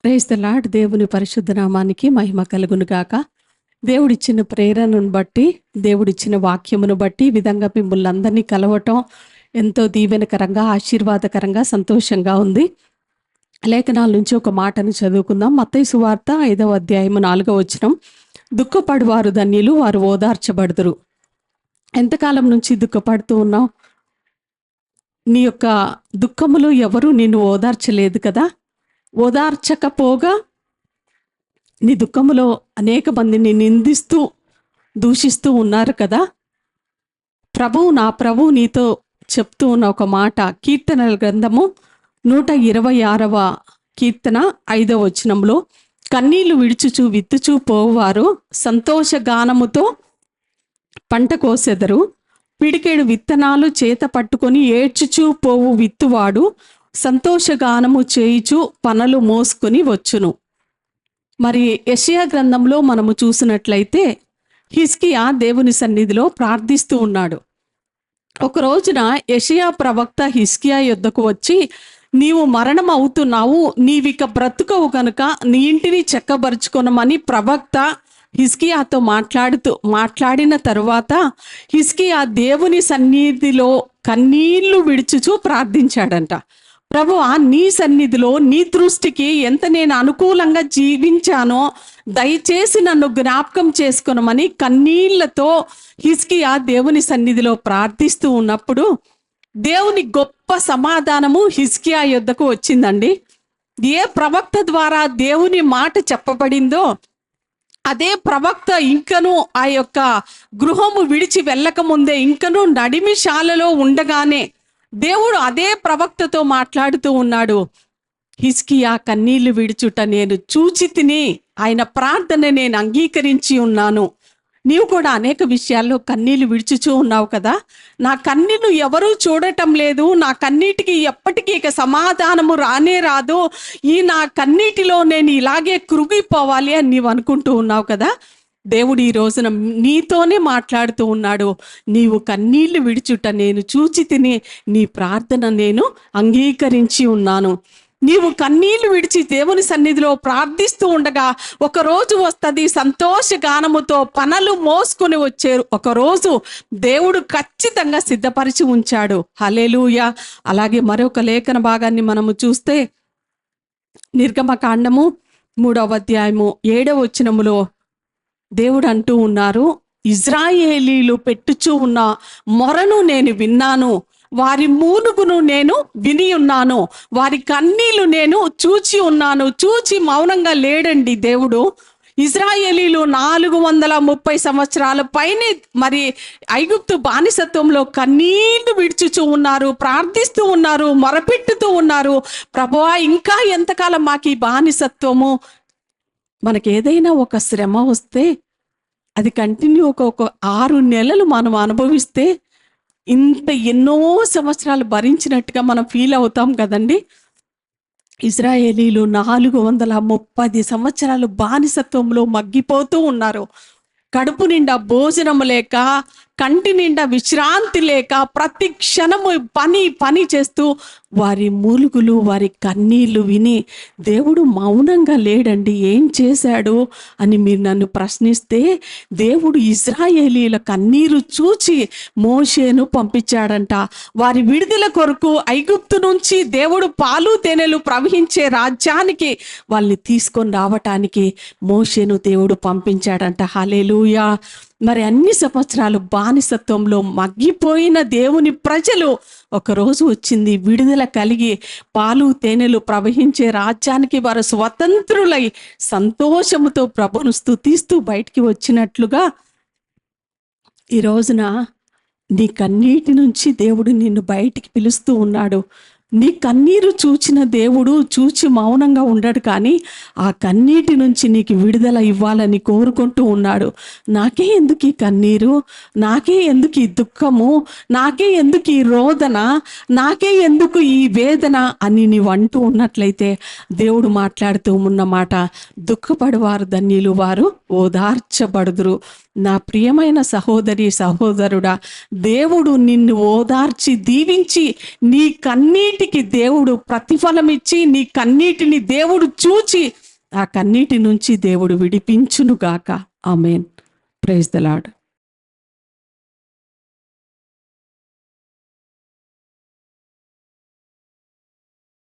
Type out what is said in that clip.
Praise the lord. దేవుని పరిశుద్ధ నామానికి మహిమ కలుగును గాక. దేవుడిచ్చిన ప్రేరణను బట్టి, దేవుడిచ్చిన వాక్యమును బట్టి ఈ విధంగా మిమ్మల్ని అందరినీ కలవటం ఎంతో దీవెనకరంగా, ఆశీర్వాదకరంగా, సంతోషంగా ఉంది. లేఖనాల నుంచి ఒక మాటను చదువుకుందాం. మత్తయి సువార్త 5వ అధ్యాయము 4వ వచనం. దుఃఖపడువారు ధన్యులు, వారు ఓదార్చబడుదురు. ఎంతకాలం నుంచి దుఃఖపడుతూ ఉన్నావు? నీ యొక్క దుఃఖములో ఎవరు నిన్ను ఓదార్చలేదు కదా. ఓదార్చకపోగా నీ దుఃఖములో అనేక మందిని నిందిస్తూ దూషిస్తూ ఉన్నారు కదా. నా ప్రభువు నీతో చెప్తూ ఉన్న ఒక మాట, కీర్తనల గ్రంథము 126వ కీర్తన 5వ వచనంలో, కన్నీళ్లు విడుచుచు విత్తుచూ పోవారు సంతోషగానముతో పంట కోసెదరు. పిడికెడు విత్తనాలు చేత పట్టుకొని ఏడ్చుచూ పోవు విత్తువాడు సంతోషగానము చేయుచు పనలు మోసుకొని వచ్చును. మరి యెషయా గ్రంథంలో మనము చూసినట్లయితే హిజ్కియా దేవుని సన్నిధిలో ప్రార్థిస్తూ ఉన్నాడు. ఒక రోజున యెషయా ప్రవక్త హిజ్కియా యొద్దకు వచ్చి, నీవు మరణం అవుతున్నావు, నీవిక బ్రతుకవు కనుక నీ ఇంటిని చెక్కబరుచుకొనమని ప్రవక్త హిజ్కియాతో మాట్లాడిన తరువాత హిజ్కియా దేవుని సన్నిధిలో కన్నీళ్లు విడుచుచూ ప్రార్థించాడంట. ప్రభువా, నీ సన్నిధిలో నీ దృష్టికి ఎంత నేను అనుకూలంగా జీవించానో దయచేసి నన్ను జ్ఞాపకం చేసుకొనమని కన్నీళ్లతో హిజ్కియా దేవుని సన్నిధిలో ప్రార్థిస్తూ ఉన్నప్పుడు దేవుని గొప్ప సమాధానము హిజ్కియా యొద్దకు వచ్చిందండి. ఏ ప్రవక్త ద్వారా దేవుని మాట చెప్పబడిందో అదే ప్రవక్త ఇంకను ఆ యొక్క గృహము విడిచి వెళ్ళక ముందే, ఇంకను నడిమిశాలలో ఉండగానే దేవుడు అదే ప్రవక్తతో మాట్లాడుతూ ఉన్నాడు. హిజ్కియా కన్నీళ్లు విడుచుట నేను చూచి తిని, ఆయన ప్రార్థన నేను అంగీకరించి ఉన్నాను. నీవు కూడా అనేక విషయాల్లో కన్నీళ్లు విడుచుచూ ఉన్నావు కదా. నా కన్నీళ్లు ఎవరూ చూడటం లేదు, నా కన్నీటికి ఎప్పటికీ ఇక సమాధానము రానే రాదు, ఈ నా కన్నీటిలో నేను ఇలాగే కృగిపోవాలి అని నీవు అనుకుంటూ ఉన్నావు కదా. దేవుడు ఈ రోజున నీతోనే మాట్లాడుతూ ఉన్నాడు. నీవు కన్నీళ్లు విడుచుట నేను చూచి తిని, నీ ప్రార్థన నేను అంగీకరించి ఉన్నాను. నీవు కన్నీళ్లు విడిచి దేవుని సన్నిధిలో ప్రార్థిస్తూ ఉండగా ఒక రోజు వస్తుంది, సంతోషగానముతో పనలు మోసుకొని వచ్చారు. ఒకరోజు దేవుడు ఖచ్చితంగా సిద్ధపరిచి ఉంచాడు. హల్లెలూయా. అలాగే మరొక లేఖన భాగాన్ని మనము చూస్తే నిర్గమకాండము 3వ అధ్యాయము 7వ వచనములో దేవుడు అంటూ ఉన్నారు, ఇజ్రాయేలీలు పెట్టుచూ ఉన్న మొరను నేను విన్నాను, వారి మూలుగును నేను విని ఉన్నాను, వారి కన్నీళ్లు నేను చూచి ఉన్నాను. చూచి మౌనంగా లేడండి దేవుడు. ఇజ్రాయేలీలు 430 సంవత్సరాల పైనే మరి ఐగుప్తు బానిసత్వంలో కన్నీళ్లు విడుచుచూ ఉన్నారు, ప్రార్థిస్తూ ఉన్నారు, మొరపెట్టుతూ ఉన్నారు. ప్రభువా, ఇంకా ఎంతకాలం మాకు ఈ బానిసత్వము? మనకి ఏదైనా ఒక శ్రమ వస్తే అది కంటిన్యూ ఒక 6 నెలలు మనం అనుభవిస్తే ఎన్నో సంవత్సరాలు భరించినట్టుగా మనం ఫీల్ అవుతాం కదండి. ఇజ్రాయేలీలు 430 సంవత్సరాలు బానిసత్వంలో మగ్గిపోతూ ఉన్నారు. కడుపు నిండా భోజనం లేక, కంటి నిండా విశ్రాంతి లేక, ప్రతి క్షణము పని చేస్తూ వారి మూలుగులు, వారి కన్నీళ్లు విని దేవుడు మౌనంగా లేడండి. ఏం చేశాడు అని మీరు నన్ను ప్రశ్నిస్తే, దేవుడు ఇజ్రాయేలీల కన్నీరు చూచి మోషేను పంపించాడంట. వారి విడుదల కొరకు ఐగుప్తు నుంచి దేవుడు పాలు తేనెలు ప్రవహించే రాజ్యానికి వాళ్ళని తీసుకొని రావటానికి మోషేను దేవుడు పంపించాడంట. హల్లెలూయా. మరి అన్ని సంవత్సరాలు బానిసత్వంలో మగ్గిపోయిన దేవుని ప్రజలు ఒకరోజు వచ్చింది, విడుదల కలిగి పాలు తేనెలు ప్రవహించే రాజ్యానికి వారు స్వతంత్రులై సంతోషముతో ప్రభును స్తుతిస్తూ బయటికి వచ్చినట్లుగా ఈ రోజున నీ కన్నీటి నుంచి దేవుడు నిన్ను బయటికి పిలుస్తూ ఉన్నాడు. నీ కన్నీరు చూచిన దేవుడు చూచి మౌనంగా ఉండడు, కానీ ఆ కన్నీటి నుంచి నీకు విడుదల ఇవ్వాలని కోరుకుంటూ ఉన్నాడు. నాకే ఎందుకు ఈ కన్నీరు, నాకే ఎందుకు ఈ దుఃఖము, నాకే ఎందుకు ఈ రోదన, నాకే ఎందుకు ఈ వేదన అని నీవు అంటూ ఉన్నట్లయితే దేవుడు మాట్లాడుతూ ఉన్నమాట, దుఃఖపడవారు ధన్యులు, వారు ఓదార్చబడుదురు. నా ప్రియమైన సహోదరి సహోదరుడా, దేవుడు నిన్ను ఓదార్చి దీవించి నీ కన్నీటి కన్నీటికి దేవుడు ప్రతిఫలం ఇచ్చి నీ కన్నీటిని దేవుడు చూచి ఆ కన్నీటి నుంచి దేవుడు విడిపించును గాక. ఆమేన్. Praise the lord.